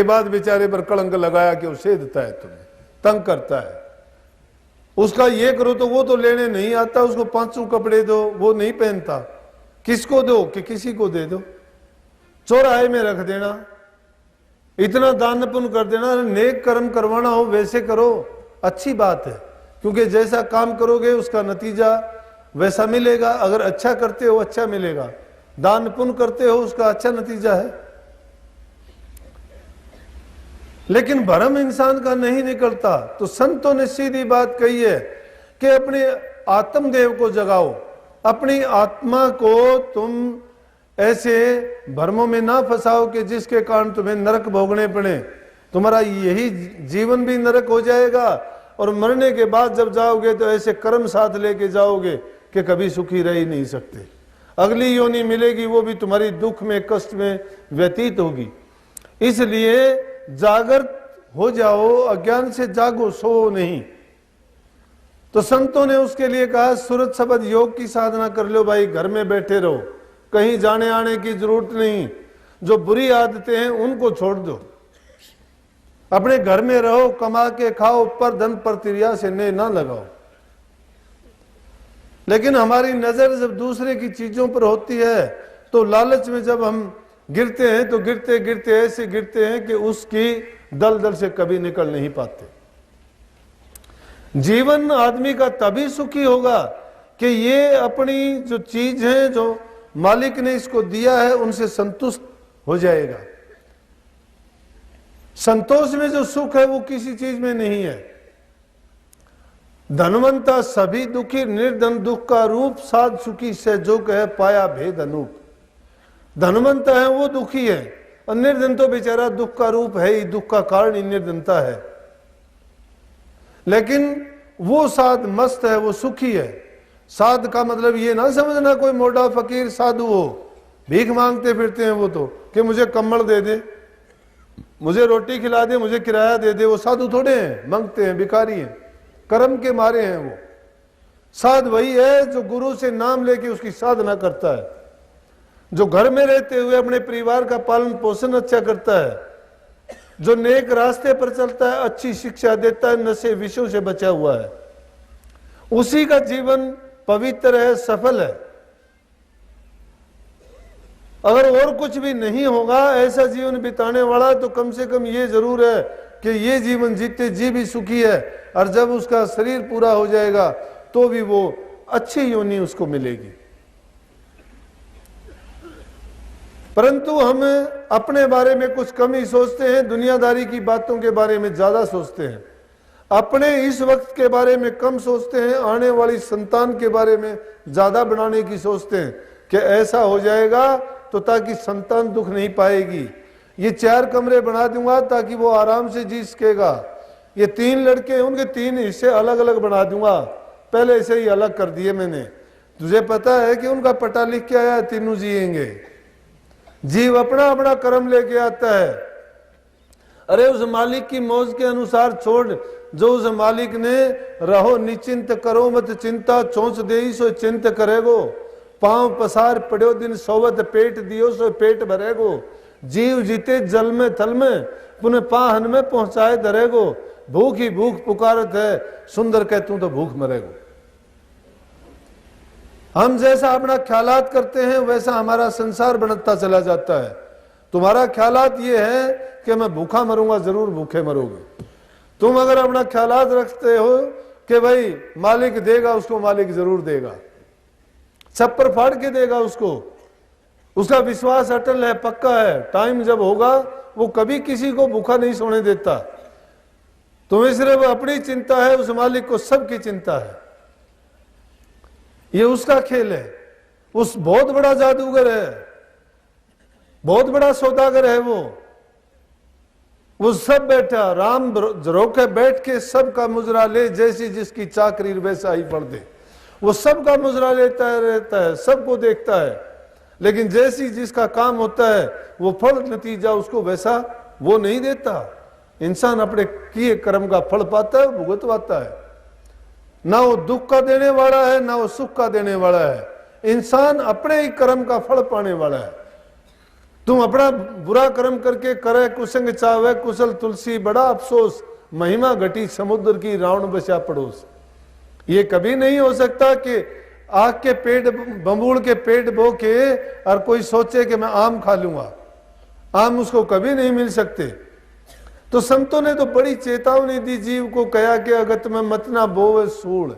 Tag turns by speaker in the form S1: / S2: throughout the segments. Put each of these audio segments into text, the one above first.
S1: के बाद बेचारे पर कलंक लगाया कि वो सेधता है, तुम्हें तंग करता है, उसका ये करो तो वो तो लेने नहीं आता, उसको 500 कपड़े दो वो नहीं पहनता, किसको दो कि किसी को दे दो, चौराहे में रख देना, इतना दान पुण्य कर देना। नेक कर्म करवाना हो वैसे करो, अच्छी बात है, क्योंकि जैसा काम करोगे उसका नतीजा वैसा मिलेगा। अगर अच्छा करते हो अच्छा मिलेगा, दान पुण्य करते हो उसका अच्छा नतीजा है। लेकिन भरम इंसान का नहीं निकलता, तो संतों ने सीधी बात कही है कि अपने आत्मदेव को जगाओ, अपनी आत्मा को तुम ऐसे भ्रमों में ना फंसाओ कि जिसके कारण तुम्हें नरक भोगने पड़े। तुम्हारा यही जीवन भी नरक हो जाएगा और मरने के बाद जब जाओगे तो ऐसे कर्म साथ लेके जाओगे कि कभी सुखी रह ही नहीं सकते। अगली योनि मिलेगी वो भी तुम्हारी दुख में कष्ट में व्यतीत होगी। इसलिए जागृत हो जाओ, अज्ञान से जागो, सो नहीं। तो संतों ने उसके लिए कहा सूरत शब्द योग की साधना कर लो भाई, घर में बैठे रहो, कहीं जाने आने की जरूरत नहीं, जो बुरी आदतें हैं उनको छोड़ दो, अपने घर में रहो, कमा के खाओ, पर धन प्रतिक्रिया से ने ना लगाओ। लेकिन हमारी नजर जब दूसरे की चीजों पर होती है तो लालच में जब हम गिरते हैं तो गिरते गिरते ऐसे गिरते हैं कि उसकी दलदल से कभी निकल नहीं पाते। जीवन आदमी का तभी सुखी होगा कि ये अपनी जो चीज है, जो मालिक ने इसको दिया है, उनसे संतुष्ट हो जाएगा। संतोष में जो सुख है वो किसी चीज में नहीं है। धनवंता सभी दुखी, निर्धन दुख का रूप, साध सुखी से जो कहे पाया भेद अनूप। धनवंता है वो दुखी है और निर्धन तो बेचारा दुख का रूप है ही, दुख का कारण ही निर्धनता है। लेकिन वो साध मस्त है, वो सुखी है। साध का मतलब ये ना समझना कोई मोटा फकीर साधु हो, भीख मांगते फिरते हैं वो तो, कि मुझे कम्बल दे दे, मुझे रोटी खिला दे, मुझे किराया दे दे। वो साधु थोड़े हैं, मांगते हैं, भिखारी हैं, कर्म के मारे हैं। वो साध वही है जो गुरु से नाम लेके उसकी साधना करता है, जो घर में रहते हुए अपने परिवार का पालन पोषण अच्छा करता है, जो नेक रास्ते पर चलता है, अच्छी शिक्षा देता है, नशे विषयों से बचा हुआ है, उसी का जीवन पवित्र है, सफल है। अगर और कुछ भी नहीं होगा ऐसा जीवन बिताने वाला, तो कम से कम ये जरूर है कि ये जीवन जीते जी भी सुखी है, और जब उसका शरीर पूरा हो जाएगा तो भी वो अच्छी योनि उसको मिलेगी। परंतु हम अपने बारे में कुछ कम ही सोचते हैं, दुनियादारी की बातों के बारे में ज्यादा सोचते हैं, अपने इस वक्त के बारे में कम सोचते हैं, आने वाली संतान के बारे में ज्यादा बनाने की सोचते हैं कि ऐसा हो जाएगा तो ताकि संतान दुख नहीं पाएगी, ये 4 कमरे बना दूंगा ताकि वो आराम से जी सकेगा, ये 3 लड़के उनके 3 हिस्से अलग अलग बना दूंगा, पहले से ही अलग कर दिए मैंने। तुझे पता है कि उनका पटा लिख के आया, तीनों जिएंगे। जीव अपना अपना कर्म लेके आता है। अरे उस मालिक की मौज के अनुसार छोड़, जो उस मालिक ने रहो निचिंत करो मत चिंता, चौंच दे सो चिंत करेगो, पांव पसार पड़ो दिन सोवत पेट दियो सो पेट भरेगो, जीव जीते जल में थल में पुनः पाहन में पहुंचाए धरेगो, भूख ही भूख पुकारत है सुंदर कह तू तो भूख मरेगो। हम जैसा अपना ख्यालात करते हैं वैसा हमारा संसार बनता चला जाता है। तुम्हारा ख्यालात ये है कि मैं भूखा मरूंगा, जरूर भूखे मरोगे। तुम अगर अपना ख्यालात रखते हो कि भाई मालिक देगा, उसको मालिक जरूर देगा, छप्पर फाड़ के देगा उसको, उसका विश्वास अटल है, पक्का है, टाइम जब होगा वो कभी किसी को भूखा नहीं सोने देता। तुम्हें सिर्फ अपनी चिंता है, उस मालिक को सबकी चिंता है। ये उसका खेल है। उस बहुत बड़ा जादूगर है, बहुत बड़ा सौदागर है वो सब बैठा राम रोके बैठ के सबका मुजरा ले, जैसी जिसकी चाकरी वैसा ही पढ़ दे, वो सबका मुजरा लेता है, रहता है, सबको देखता है, लेकिन जैसी जिसका काम होता है वो फल नतीजा उसको वैसा वो नहीं देता। इंसान अपने किए कर्म का फल पाता है, भुगतवाता है। ना वो दुख का देने वाला है, ना वो सुख का देने वाला है। इंसान अपने ही कर्म का फल पाने वाला है। तुम अपना बुरा कर्म करके करे कुसंग चावे कुशल तुलसी बड़ा अफसोस, महिमा घटी समुद्र की रावण बचा पड़ोस। ये कभी नहीं हो सकता कि आग के पेट बंबूल के पेट बो के और कोई सोचे कि मैं आम खा लूंगा, आम उसको कभी नहीं मिल सकते। तो संतों ने तो बड़ी चेतावनी दी जीव को, कहा कि अगत में मत ना बोवे सूल,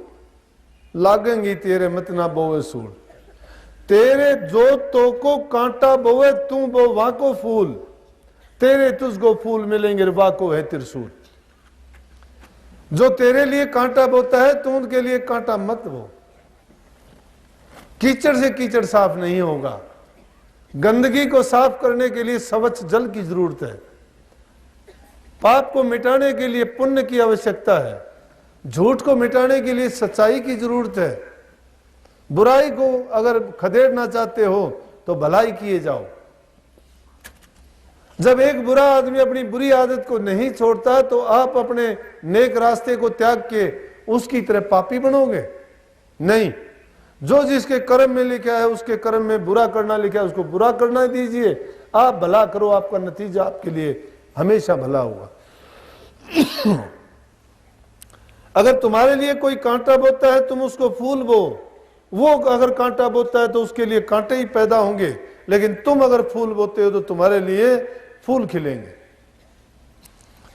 S1: लागेंगी तेरे मत ना बोवे सूल। तेरे जो तो को कांटा बोवे तू बो वाको फूल, तेरे तुझको फूल मिलेंगे वाको है त्रिशूल। जो तेरे लिए कांटा बोता है तू उनके लिए कांटा मत बो। कीचड़ से कीचड़ साफ नहीं होगा, गंदगी को साफ करने के लिए स्वच्छ जल की जरूरत है, पाप को मिटाने के लिए पुण्य की आवश्यकता है, झूठ को मिटाने के लिए सच्चाई की जरूरत है, बुराई को अगर खदेड़ना चाहते हो तो भलाई किए जाओ। जब एक बुरा आदमी अपनी बुरी आदत को नहीं छोड़ता तो आप अपने नेक रास्ते को त्याग के उसकी तरह पापी बनोगे नहीं। जो जिसके कर्म में लिखा है उसके कर्म में बुरा करना लिखा है उसको बुरा करना दीजिए, आप भला करो, आपका नतीजा आपके लिए हमेशा भला होगा। अगर तुम्हारे लिए कोई कांटा बोता है तुम उसको फूल बो, वो अगर कांटा बोता है तो उसके लिए कांटे ही पैदा होंगे, लेकिन तुम अगर फूल बोते हो तो तुम्हारे लिए फूल खिलेंगे।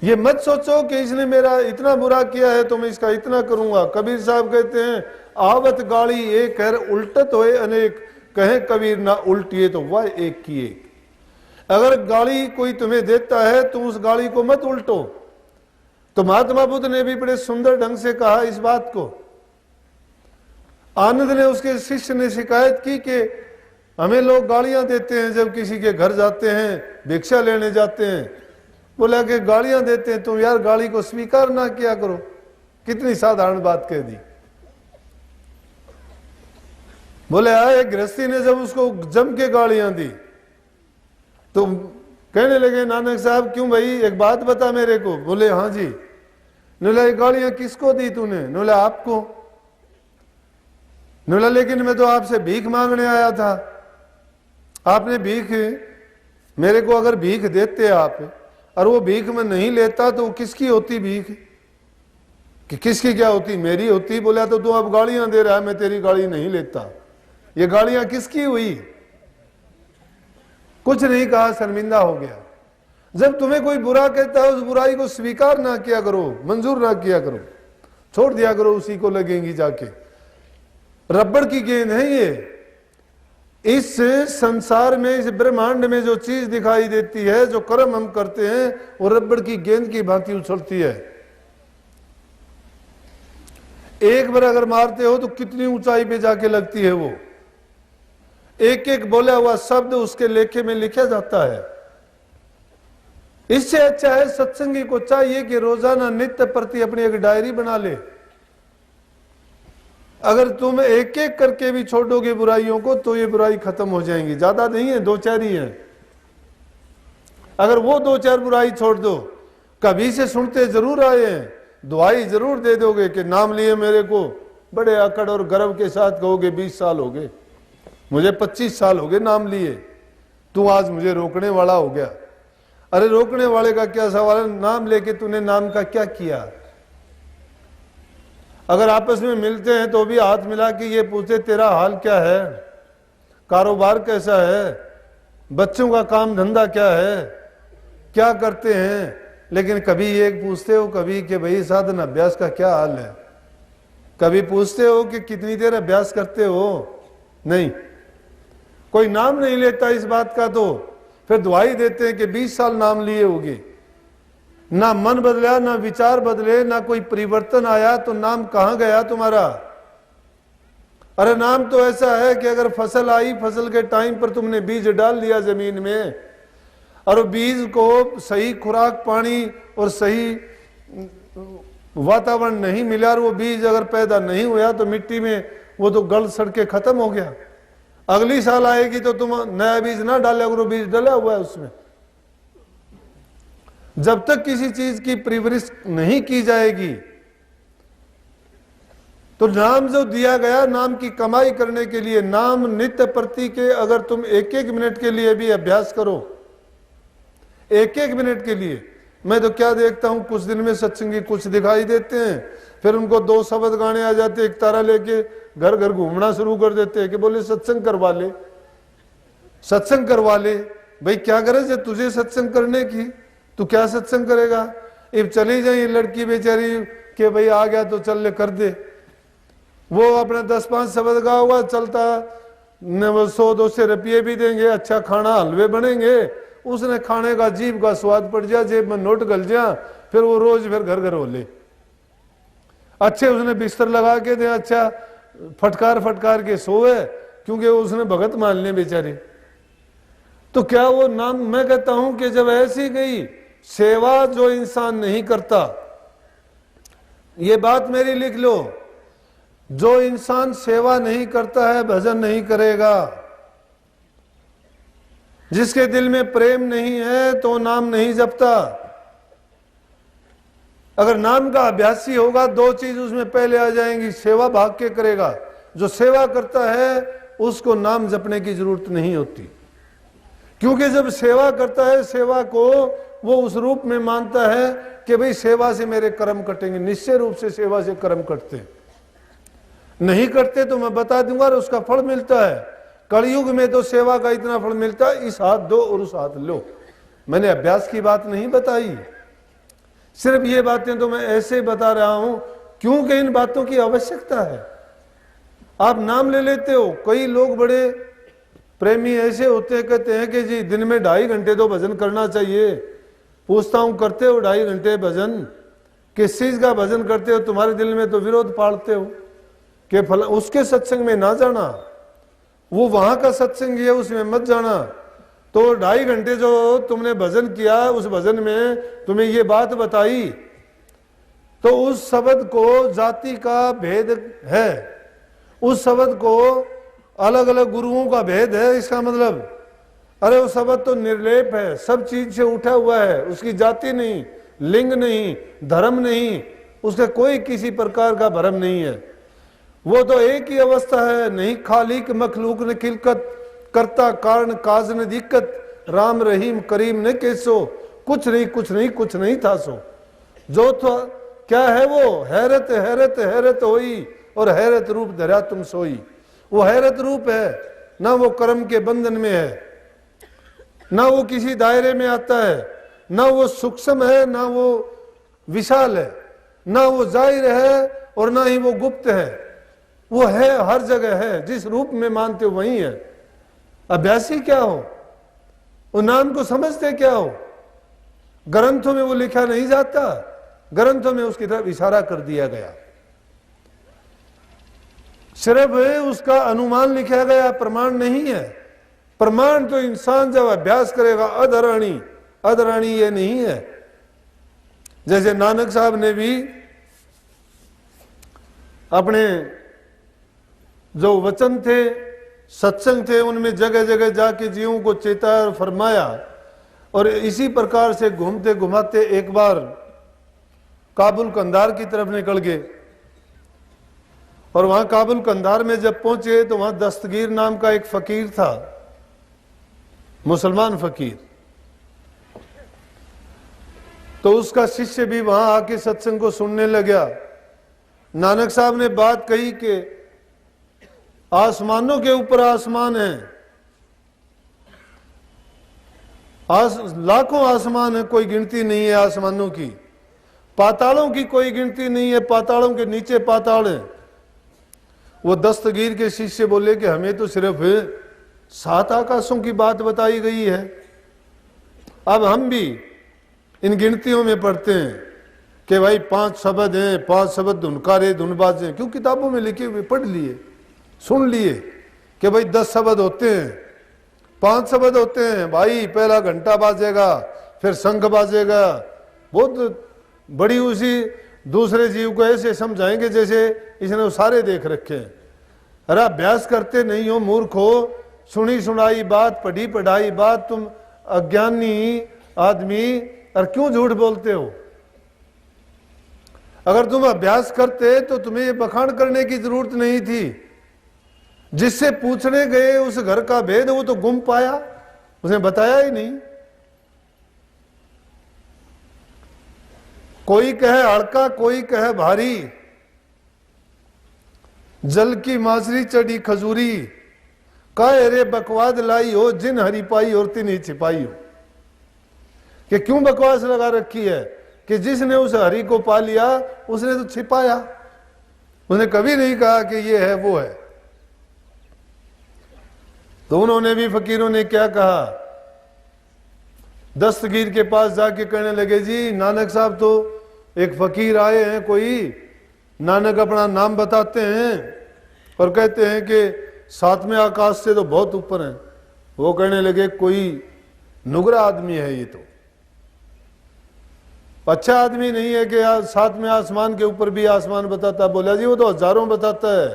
S1: ये मत सोचो कि इसने मेरा इतना बुरा किया है तो मैं इसका इतना करूंगा। कबीर साहब कहते हैं आवत गाड़ी एक कर उल्टत होए अनेक, कहे कबीर ना उल्टिए तो वह एक की एक। अगर गाली कोई तुम्हें देता है तुम उस गाली को मत उल्टो। तो महात्मा बुद्ध ने भी बड़े सुंदर ढंग से कहा इस बात को। आनंद ने उसके शिष्य ने शिकायत की कि हमें लोग गालियां देते हैं जब किसी के घर जाते हैं, भिक्षा लेने जाते हैं। बोला कि गालियां देते हैं, तुम यार गाली को स्वीकार ना किया करो। कितनी साधारण बात कह दी। बोले आए गृहस्थी ने जब उसको जम के गालियां दी तो कहने लगे नानक साहब क्यों भाई एक बात बता मेरे को। बोले हाँ जी। बोला गालियां किसको दी तूने। बोला आपको। बोला लेकिन मैं तो आपसे भीख मांगने आया था, आपने भीख मेरे को अगर भीख देते आप और वो भीख में नहीं लेता तो किसकी होती भीख, कि किसकी क्या होती, मेरी होती। बोला तो तू अब गालियां दे रहा है, मैं तेरी गाली नहीं लेता। ये गालियां किसकी हुई। कुछ नहीं कहा, शर्मिंदा हो गया। जब तुम्हें कोई बुरा कहता है उस बुराई को स्वीकार ना किया करो, मंजूर ना किया करो, छोड़ दिया करो, उसी को लगेंगी जाके। रबड़ की गेंद है ये। इस संसार में इस ब्रह्मांड में जो चीज दिखाई देती है, जो कर्म हम करते हैं, वो रबड़ की गेंद की भांति उछलती है। एक बार अगर मारते हो तो कितनी ऊंचाई पे जाके लगती है वो। एक एक बोला हुआ शब्द उसके लेखे में लिखा जाता है। इससे अच्छा है सत्संगी को चाहिए कि रोजाना नित्य प्रति अपनी एक डायरी बना ले। अगर तुम एक एक करके भी छोड़ोगे बुराइयों को तो ये बुराई खत्म हो जाएंगी। ज्यादा नहीं है, दो चार ही है। अगर वो दो चार बुराई छोड़ दो, कभी से सुनते जरूर आए हैं, दुआई जरूर दे दोगे कि नाम लिए मेरे को, बड़े अकड़ और गर्व के साथ कहोगे 20 साल हो गए, मुझे 25 साल हो गए नाम लिए, तू आज मुझे रोकने वाला हो गया। अरे रोकने वाले का क्या सवाल है, नाम लेके तूने नाम का क्या किया। अगर आपस में मिलते हैं तो भी हाथ मिला के ये पूछे तेरा हाल क्या है, कारोबार कैसा है, बच्चों का काम धंधा क्या है, क्या करते हैं। लेकिन कभी ये पूछते हो कभी कि भाई साधन अभ्यास का क्या हाल है। कभी पूछते हो कि कितनी देर अभ्यास करते हो। नहीं, कोई नाम नहीं लेता इस बात का, तो फिर दुआई देते हैं कि 20 साल नाम लिए होगे। ना मन बदला, ना विचार बदले, ना कोई परिवर्तन आया, तो नाम कहां गया तुम्हारा। अरे नाम तो ऐसा है कि अगर फसल आई, फसल के टाइम पर तुमने बीज डाल दिया जमीन में और बीज को सही खुराक पानी और सही वातावरण नहीं मिला और वो बीज अगर पैदा नहीं हुआ तो मिट्टी में वो तो गल सड़ के खत्म हो गया। अगली साल आएगी तो तुम नया बीज ना डाले अगर वो बीज डला हुआ है उसमें। जब तक किसी चीज की परवरिश नहीं की जाएगी तो नाम जो दिया गया नाम की कमाई करने के लिए, नाम नित्य प्रति के अगर तुम एक एक मिनट के लिए भी अभ्यास करो, एक एक मिनट के लिए। मैं तो क्या देखता हूं, कुछ दिन में सत्संगी कुछ दिखाई देते हैं, फिर उनको 2 शब्द गाने आ जाते, एक तारा लेके घर घर घूमना शुरू कर देते हैं कि बोले सत्संग करवा ले, सत्संग करवा ले। भाई क्या गरज है तुझे सत्संग करने की, तू क्या सत्संग करेगा? अब चली जाए लड़की बेचारी के भाई आ गया तो चल ले कर दे, वो अपने 10-5 शब्द गा हुआ चलता न, वो 100-200 रुपये भी देंगे, अच्छा खाना हलवे बनेंगे, उसने खाने का जीभ का स्वाद पड़ जा, जेब में नोट गल जा, फिर वो रोज फिर घर घर हो ले। अच्छे उसने बिस्तर लगा के दे, अच्छा फटकार फटकार के सोए, क्योंकि उसने भगत मान ले बेचारे। तो क्या वो नाम, मैं कहता हूं कि जब ऐसी गई सेवा जो इंसान नहीं करता, ये बात मेरी लिख लो, जो इंसान सेवा नहीं करता है भजन नहीं करेगा। जिसके दिल में प्रेम नहीं है तो नाम नहीं जपता। अगर नाम का अभ्यासी होगा 2 चीज उसमें पहले आ जाएंगी, सेवा भाग के करेगा। जो सेवा करता है उसको नाम जपने की जरूरत नहीं होती, क्योंकि जब सेवा करता है सेवा को वो उस रूप में मानता है कि भाई सेवा से मेरे कर्म कटेंगे। निश्चय रूप से सेवा से कर्म कटते हैं, नहीं करते तो मैं बता दूंगा और उसका फल मिलता है। कलयुग में तो सेवा का इतना फल मिलता है, इस हाथ दो और उस हाथ लो। मैंने अभ्यास की बात नहीं बताई, सिर्फ ये बातें तो मैं ऐसे बता रहा हूं क्योंकि इन बातों की आवश्यकता है। आप नाम ले लेते हो, कई लोग बड़े प्रेमी ऐसे होते हैं, कहते हैं कि जी दिन में 2.5 घंटे तो भजन करना चाहिए। पूछता हूं करते हो 2.5 घंटे भजन? किस चीज का भजन करते हो? तुम्हारे दिल में तो विरोध पालते हो कि फला उसके सत्संग में ना जाना, वो वहां का सत्संग है उसमें मत जाना। तो 2.5 घंटे जो तुमने भजन किया, उस भजन में तुम्हें ये बात बताई, तो उस शब्द को जाति का भेद है, उस शब्द को अलग अलग गुरुओं का भेद है। इसका मतलब अरे वो शब्द तो निर्लेप है, सब चीज से उठा हुआ है, उसकी जाति नहीं, लिंग नहीं, धर्म नहीं, उसका कोई किसी प्रकार का भरम नहीं है। वो तो एक ही अवस्था है, नहीं खालिक मखलूक ने खिलकत, करता कारण काज ने दिक्कत, राम रहीम करीम ने कैसो, कुछ नहीं कुछ नहीं कुछ नहीं था सो। जो तो क्या है वो हैरत हैरत हैरत होई और हैरत रूप धरा तुम सोई। वो हैरत रूप है, ना वो कर्म के बंधन में है, ना वो किसी दायरे में आता है, ना वो सूक्ष्म है, ना वो विशाल है, ना वो जाहिर है और ना ही वो गुप्त है। वो है, हर जगह है, जिस रूप में मानते हो वही है। अभ्यासी क्या हो, वो नाम को समझते क्या हो? ग्रंथों में वो लिखा नहीं जाता, ग्रंथों में उसकी तरफ इशारा कर दिया गया, सिर्फ उसका अनुमान लिखा गया, प्रमाण नहीं है। प्रमाण तो इंसान जब अभ्यास करेगा, अधराणी अधराणी ये नहीं है। जैसे नानक साहब ने भी अपने जो वचन थे, सत्संग थे, उनमें जगह जगह जाके जीवों को चेताया और फरमाया। और इसी प्रकार से घूमते घुमाते एक बार काबुल कंधार की तरफ निकल गए, और वहां काबुल कंधार में जब पहुंचे तो वहां दस्तगीर नाम का एक फकीर था, मुसलमान फकीर। तो उसका शिष्य भी वहां आके सत्संग को सुनने लगा। नानक साहब ने बात कही कि आसमानों के ऊपर आसमान है, लाखों आसमान है, कोई गिनती नहीं है आसमानों की। पातालों की कोई गिनती नहीं है, पातालों के नीचे पाताल है। वो दस्तगीर के शिष्य बोले कि हमें तो सिर्फ 7 आकाशों की बात बताई गई है। अब हम भी इन गिनतियों में पढ़ते हैं कि भाई 5 शब्द हैं, 5 शब्द धुनकारे धुनबाज हैं, क्यों किताबों में लिखे हुए पढ़ लिए, सुन लिए कि भाई 10 शब्द होते हैं, 5 शब्द होते हैं। भाई पहला घंटा बाजेगा, फिर शंख बाजेगा, बहुत बड़ी उसी दूसरे जीव को ऐसे समझाएंगे जैसे इसने वो सारे देख रखे हैं। अरे अभ्यास करते नहीं हो, मूर्ख हो, सुनी सुनाई बात, पढ़ी पढ़ाई बात, तुम अज्ञानी आदमी, और क्यों झूठ बोलते हो? अगर तुम अभ्यास करते तो तुम्हें ये बखान करने की जरूरत नहीं थी। जिससे पूछने गए उस घर का भेद वो तो गुम पाया, उसने बताया ही नहीं। कोई कहे हड़का कोई कहे भारी, जल की मासरी चढ़ी खजूरी, कहे रे बकवाद लाई हो जिन हरी पाई और तिन ही छिपाई हो। कि क्यों बकवास लगा रखी है कि जिसने उस हरी को पा लिया उसने तो छिपाया, उसने कभी नहीं कहा कि ये है वो है। तो उन्होंने भी, फकीरों ने क्या कहा, दस्तगीर के पास जाके कहने लगे, जी नानक साहब तो एक फकीर आए हैं कोई, नानक अपना नाम बताते हैं और कहते हैं कि सातवें आकाश से तो बहुत ऊपर हैं। वो कहने लगे कोई नुगरा आदमी है ये तो, अच्छा आदमी नहीं है कि सातवें आसमान के ऊपर भी आसमान बताता। बोला जी वो तो हजारों बताता है।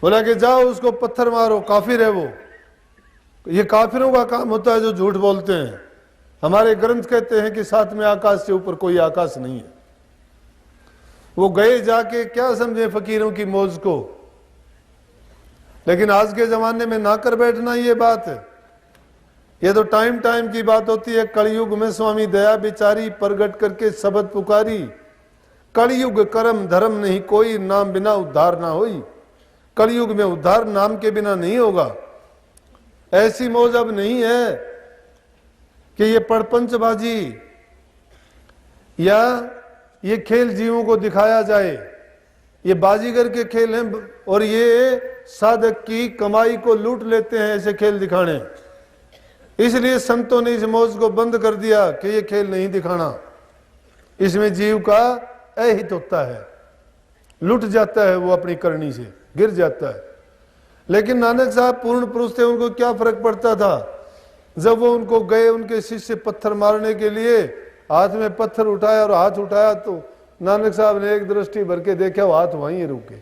S1: बोला कि जाओ उसको पत्थर मारो, काफिर है वो। ये काफिरों का काम होता है जो झूठ बोलते हैं। हमारे ग्रंथ कहते हैं कि सातवें आकाश से ऊपर कोई आकाश नहीं है। वो गए जाके, क्या समझे फकीरों की मौज को। लेकिन आज के जमाने में ना कर बैठना ये बात है। ये तो टाइम टाइम की बात होती है। कलयुग में स्वामी दया बिचारी, प्रगट करके शब्द पुकारी, कलयुग कर्म धर्म नहीं कोई, नाम बिना उद्धार ना होई। कलयुग में उद्धार नाम के बिना नहीं होगा। ऐसी मौज अब नहीं है कि ये परपंचबाजी या ये खेल जीवों को दिखाया जाए। ये बाजीगर के खेल हैं और ये साधक की कमाई को लूट लेते हैं ऐसे खेल दिखाने। इसलिए संतों ने इस मौज को बंद कर दिया कि ये खेल नहीं दिखाना। इसमें जीव का अहित होता है, लुट जाता है, वो अपनी करनी से गिर जाता है। लेकिन नानक साहब पूर्ण पुरुष थे, उनको क्या फर्क पड़ता था। जब वो उनको गए उनके शिष्य पत्थर मारने के लिए, हाथ में पत्थर उठाया और हाथ उठाया तो नानक साहब ने एक दृष्टि भर के देखा, वो हाथ वहीं रुके।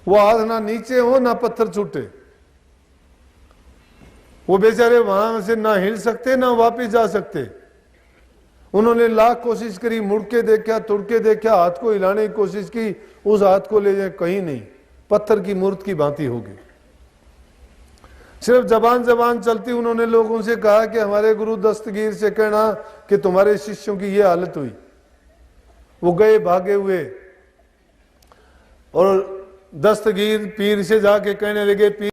S1: वो हाथ ना नीचे हो ना पत्थर छूटे। वो बेचारे वहां से ना हिल सकते ना वापिस जा सकते। उन्होंने लाख कोशिश करी, मुड़ के देखा, तुड़ के देखा, हाथ को हिलाने की कोशिश की, उस हाथ को ले जाए कहीं नहीं, पत्थर की मूर्त की भांति हो गई। सिर्फ जबान जबान चलती। उन्होंने लोगों से कहा कि हमारे गुरु दस्तगीर से कहना कि तुम्हारे शिष्यों की ये हालत हुई। वो गए भागे हुए और दस्तगीर पीर से जाके कहने लगे, पीर